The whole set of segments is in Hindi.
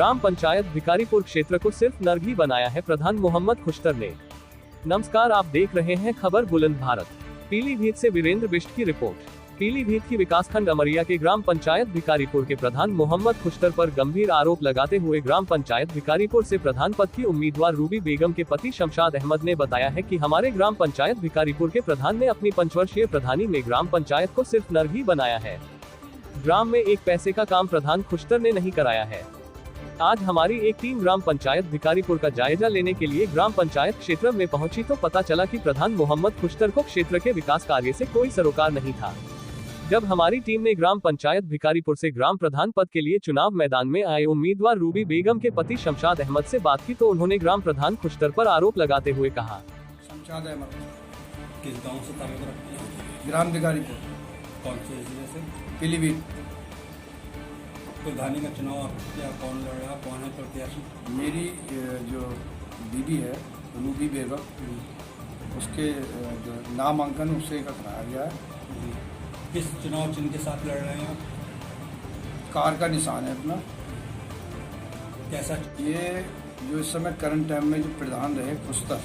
ग्राम पंचायत भिकारीपुर क्षेत्र को सिर्फ नर्क ही बनाया है प्रधान मोहम्मद खुश्तर ने। नमस्कार, आप देख रहे हैं खबर बुलंद भारत। पीलीभीत से वीरेंद्र बिष्ट की रिपोर्ट। पीलीभीत की विकासखंड अमरिया के ग्राम पंचायत भिकारीपुर के प्रधान मोहम्मद खुश्तर पर गंभीर आरोप लगाते हुए ग्राम पंचायत भिकारीपुर से प्रधान पद की उम्मीदवार रूबी बेगम के पति शमशाद अहमद ने बताया है कि हमारे ग्राम पंचायत भिकारीपुर के प्रधान ने अपनी 5 वर्षीय प्रधानी में ग्राम पंचायत को सिर्फ नर्क ही बनाया है। ग्राम में एक पैसे का काम प्रधान खुश्तर ने नहीं कराया है। आज हमारी एक टीम ग्राम पंचायत भिकारीपुर का जायजा लेने के लिए ग्राम पंचायत क्षेत्र में पहुंची तो पता चला कि प्रधान मोहम्मद खुश्तर को क्षेत्र के विकास कार्य से कोई सरोकार नहीं था। जब हमारी टीम ने ग्राम पंचायत भिकारीपुर से ग्राम प्रधान पद के लिए चुनाव मैदान में आए उम्मीदवार रूबी बेगम के पति शमशाद अहमद से बात की तो उन्होंने ग्राम प्रधान खुश्तर पर आरोप लगाते हुए कहा, शमशाद अहमद किस गांव से ताल्लुक रखते हैं? ग्राम भिकारीपुर, कौन से जिले से? पीलीभीत। प्रधानी का चुनाव आप क्या कौन लड़ रहा, कौन है प्रत्याशी? मेरी जो बीबी है रूबी बेगम, उसके जो नामांकन उससे का कराया गया है। किस चुनाव चिन्ह के साथ लड़ रहे हैं आप? कार का निशान है अपना। कैसा? ये जो इस समय करंट टाइम में जो प्रधान रहे खुश्तर,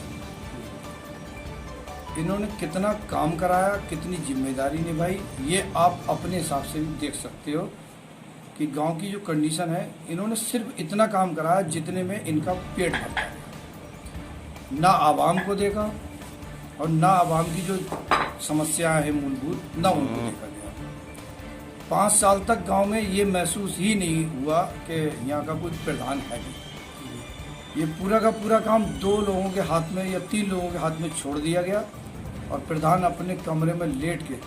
इन्होंने कितना काम कराया, कितनी जिम्मेदारी निभाई, ये आप अपने हिसाब से भी देख सकते हो कि गांव की जो कंडीशन है, इन्होंने सिर्फ इतना काम कराया जितने में इनका पेट भरता है। ना आवाम को देखा और ना आवाम की जो समस्याएं हैं मूलभूत, ना उनको देखा गया। 5 साल तक गांव में ये महसूस ही नहीं हुआ कि यहाँ का कोई प्रधान है नहीं। ये पूरा का पूरा काम 2 लोगों के हाथ में या 3 लोगों के हाथ में छोड़ दिया गया और प्रधान अपने कमरे में लेट के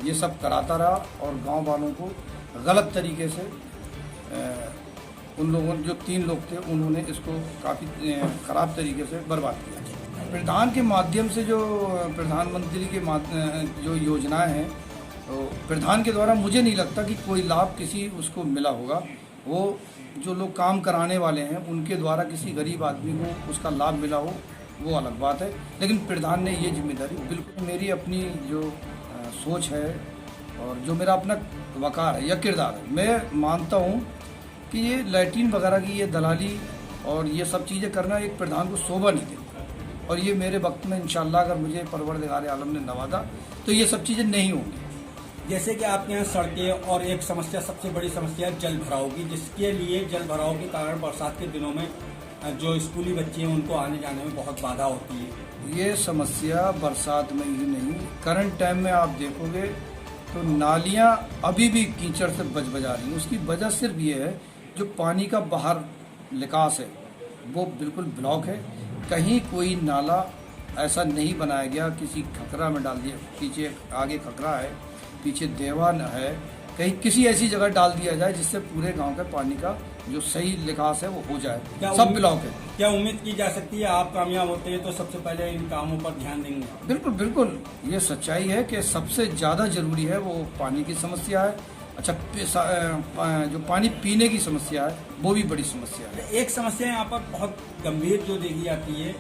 ये सब कराता रहा और गांव वालों को गलत तरीके से उन लोगों जो 3 लोग थे उन्होंने इसको काफ़ी ख़राब तरीके से बर्बाद किया। प्रधान के माध्यम से जो प्रधानमंत्री के जो योजनाएं हैं, तो प्रधान के द्वारा मुझे नहीं लगता कि कोई लाभ किसी उसको मिला होगा। वो जो लोग काम कराने वाले हैं उनके द्वारा किसी गरीब आदमी को उसका लाभ मिला हो वो अलग बात है, लेकिन प्रधान ने ये जिम्मेदारी, बिल्कुल मेरी अपनी जो सोच है और जो मेरा अपना वकार है या किरदार है, मैं मानता हूँ कि ये लैट्रिन वगैरह की ये दलाली और ये सब चीज़ें करना एक प्रधान को शोभा नहीं देती। और ये मेरे वक्त में इंशाल्लाह अगर मुझे परवरदिगार आलम ने नवाजा तो ये सब चीज़ें नहीं होंगी। जैसे कि आपके यहाँ सड़कें और एक समस्या, सबसे बड़ी समस्या जल भराव की, जिसके लिए जल भराव के कारण बरसात के दिनों में जो स्कूली बच्चे हैं उनको आने जाने में बहुत बाधा होती है। ये समस्या बरसात में ही नहीं, करंट टाइम में आप देखोगे तो नालियाँ अभी भी कीचड़ से बजा रही हैं। उसकी वजह सिर्फ ये है जो पानी का बाहर निकास है वो बिल्कुल ब्लॉक है। कहीं कोई नाला ऐसा नहीं बनाया गया, किसी खकरा में डाल दिया, पीछे आगे खकरा है, पीछे देवान है, कहीं किसी ऐसी जगह डाल दिया जाए जिससे पूरे गांव के पानी का जो सही निकास है वो हो जाए। सब ब्लॉक है। क्या उम्मीद की जा सकती है आप कामयाब होते हैं तो सबसे पहले इन कामों पर ध्यान देंगे? बिल्कुल बिल्कुल, ये सच्चाई है कि सबसे ज़्यादा जरूरी है वो पानी की समस्या है। अच्छा, जो पानी पीने की समस्या है वो भी बड़ी समस्या है। एक समस्या यहाँ पर बहुत गंभीर जो देखी जाती है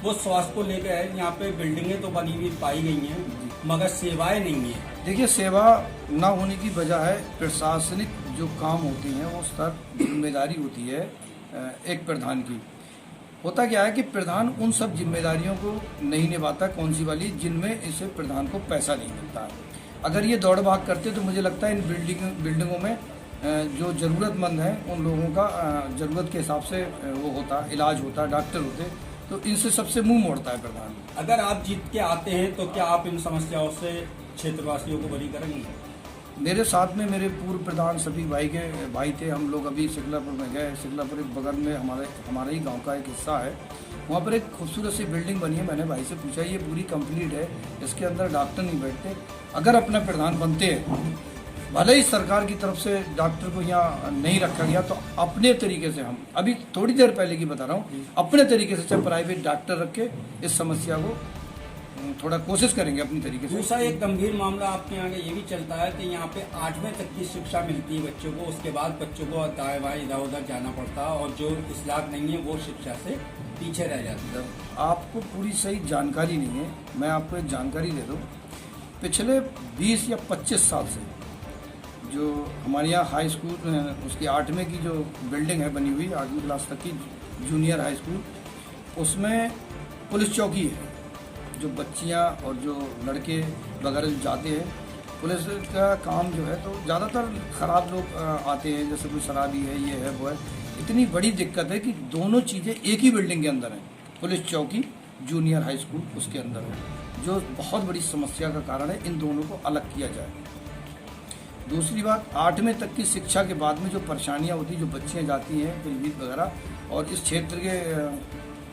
वो स्वास्थ्य को लेकर है। यहाँ पे बिल्डिंगें तो बनी हुई पाई गई हैं मगर सेवाएं नहीं है। देखिए, सेवा ना होने की वजह है प्रशासनिक जो काम होती हैं वो सर जिम्मेदारी होती है एक प्रधान की। होता क्या है कि प्रधान उन सब जिम्मेदारियों को नहीं निभाता, कौन सी वाली, जिनमें इसे प्रधान को पैसा नहीं मिलता है। अगर ये दौड़ भाग करते तो मुझे लगता है इन बिल्डिंगों में जो ज़रूरतमंद हैं उन लोगों का ज़रूरत के हिसाब से वो होता, इलाज होता, डॉक्टर होते, तो इनसे सबसे मुंह मोड़ता है प्रधान। अगर आप जीत के आते हैं तो क्या आप इन समस्याओं से क्षेत्रवासियों को बरी करेंगे? मेरे साथ में मेरे पूर्व प्रधान सभी भाई थे। हम लोग अभी सिकलापुर में गए। सिकलापुर एक बगल में हमारे ही गांव का एक हिस्सा है, वहाँ पर एक खूबसूरत सी बिल्डिंग बनी है। मैंने भाई से पूछा ये पूरी कंप्लीट है, इसके अंदर डॉक्टर नहीं बैठते। अगर अपना प्रधान बनते हैं, भले ही सरकार की तरफ से डॉक्टर को यहाँ नहीं रखा गया, तो अपने तरीके से, हम अभी थोड़ी देर पहले की बता रहा हूँ, अपने तरीके से चाहे प्राइवेट डॉक्टर रख के इस समस्या को थोड़ा कोशिश करेंगे अपनी तरीके से। दूसरा एक गंभीर मामला आपके यहाँ ये भी चलता है कि यहाँ पे 8वीं तक की शिक्षा मिलती है बच्चों को, उसके बाद बच्चों को दाएं बाएं इधर उधर जाना पड़ता है और जो इस लायक नहीं है वो शिक्षा से पीछे रह जाता है। आपको पूरी सही जानकारी नहीं है, मैं आपको एक जानकारी दे दूँ। पिछले 20 या 25 साल से जो हमारे यहाँ हाई स्कूल उसकी 8वीं की जो बिल्डिंग है बनी हुई 8वीं क्लास तक की जूनियर हाई स्कूल, उसमें पुलिस चौकी है। जो बच्चियाँ और जो लड़के वगैरह जो जाते हैं, पुलिस का काम जो है तो ज़्यादातर ख़राब लोग आते हैं, जैसे कोई शराबी है, ये है वो है। इतनी बड़ी दिक्कत है कि दोनों चीज़ें एक ही बिल्डिंग के अंदर हैं, पुलिस चौकी जूनियर हाई स्कूल उसके अंदर है, जो बहुत बड़ी समस्या का कारण है। इन दोनों को अलग किया जाए। दूसरी बात, 8वीं तक की शिक्षा के बाद में जो परेशानियां होती, जो बच्चियां जाती हैं पीलीभीत वगैरह, और इस क्षेत्र के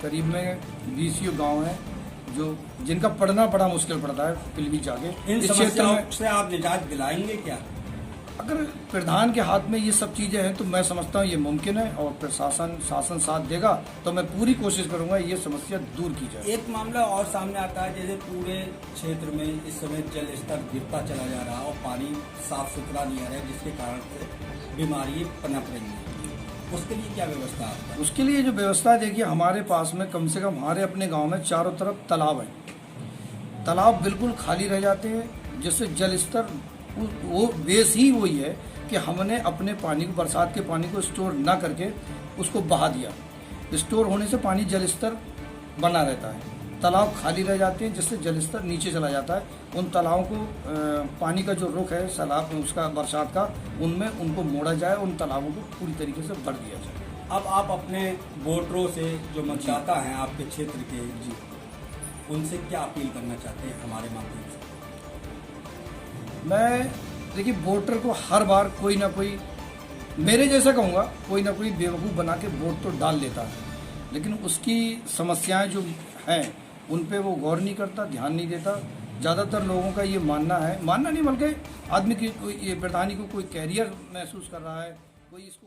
करीब में 20 गांव हैं जो जिनका पढ़ना बड़ा मुश्किल पड़ता है पीलीभीत जाके। इन इस क्षेत्र समस्याओं में से आप निजात दिलाएंगे क्या? अगर प्रधान के हाथ में ये सब चीज़ें हैं तो मैं समझता हूँ ये मुमकिन है, और शासन साथ देगा तो मैं पूरी कोशिश करूँगा ये समस्या दूर की जाए। एक मामला और सामने आता है, जैसे पूरे क्षेत्र में इस समय जल स्तर गिरता चला जा रहा है और पानी साफ सुथरा नहीं आ रहा है, जिसके कारण से बीमारी पनप रही है। उसके लिए क्या व्यवस्था है? उसके लिए जो व्यवस्था है, देखिए हमारे पास में कम से कम हमारे अपने गाँव में चारों तरफ तालाब हैं। तालाब बिल्कुल खाली रह जाते हैं, जिससे जल स्तर वो बेस ही वही है कि हमने अपने पानी को, बरसात के पानी को स्टोर ना करके उसको बहा दिया। स्टोर होने से पानी जल स्तर बना रहता है, तालाब खाली रह जाते हैं, जिससे जल स्तर नीचे चला जाता है। उन तालाबों को पानी का जो रुख है सैलाब उसका बरसात का, उनमें उनको मोड़ा जाए, उन तालाबों को पूरी तरीके से भर दिया जाए। अब आप अपने वोटरों से, जो मतदाता हैं आपके क्षेत्र के, जी, उनसे क्या अपील करना चाहते हैं हमारे माध्यम से? मैं देखिए वोटर को हर बार कोई ना कोई, मेरे जैसा कहूँगा, कोई ना कोई बेवकूफ़ बना के वोट तो डाल देता है, लेकिन उसकी समस्याएं जो हैं उन पे वो गौर नहीं करता, ध्यान नहीं देता। ज़्यादातर लोगों का ये मानना नहीं बल्कि आदमी की, कोई ये प्रधानी को कोई कैरियर महसूस कर रहा है, कोई इसको